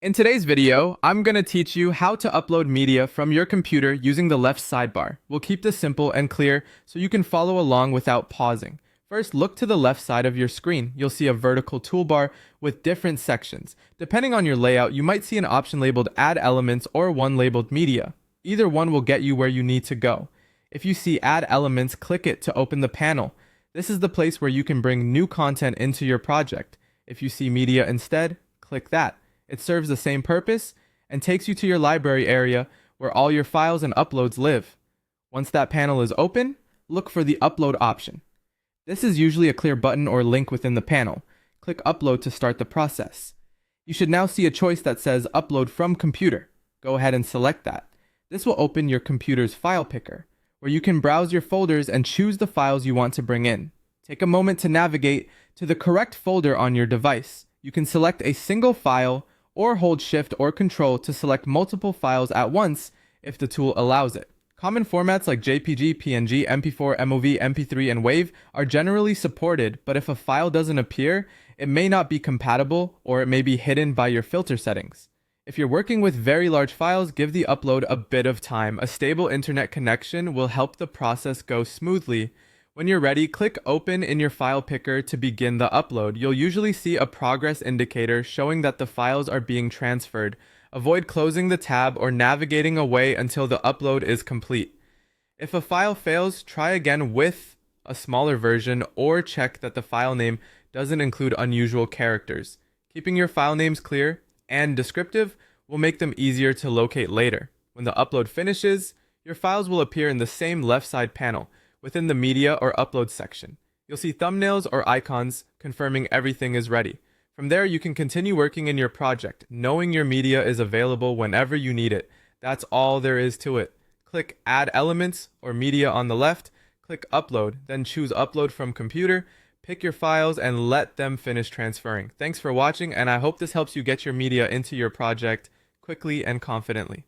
In today's video, I'm going to teach you how to upload media from your computer using the left sidebar. We'll keep this simple and clear so you can follow along without pausing. First, look to the left side of your screen. You'll see a vertical toolbar with different sections. Depending on your layout, you might see an option labeled Add Elements or one labeled Media. Either one will get you where you need to go. If you see Add Elements, click it to open the panel. This is the place where you can bring new content into your project. If you see Media instead, click that. It serves the same purpose and takes you to your library area where all your files and uploads live. Once that panel is open, look for the Upload option. This is usually a clear button or link within the panel. Click Upload to start the process. You should now see a choice that says Upload from Computer. Go ahead and select that. This will open your computer's file picker, where you can browse your folders and choose the files you want to bring in. Take a moment to navigate to the correct folder on your device. You can select a single file or hold Shift or Control to select multiple files at once if the tool allows it. Common formats like JPG, PNG, MP4, MOV, MP3, and WAV are generally supported, but if a file doesn't appear, it may not be compatible or it may be hidden by your filter settings. If you're working with very large files, give the upload a bit of time. A stable internet connection will help the process go smoothly. When you're ready, click Open in your file picker to begin the upload. You'll usually see a progress indicator showing that the files are being transferred. Avoid closing the tab or navigating away until the upload is complete. If a file fails, try again with a smaller version or check that the file name doesn't include unusual characters. Keeping your file names clear and descriptive will make them easier to locate later. When the upload finishes, your files will appear in the same left side panel within the media or upload section. You'll see thumbnails or icons confirming everything is ready. From there, you can continue working in your project, knowing your media is available whenever you need it. That's all there is to it. Click Add Elements or Media on the left, click Upload, then choose Upload from Computer, pick your files, and let them finish transferring. Thanks for watching, and I hope this helps you get your media into your project quickly and confidently.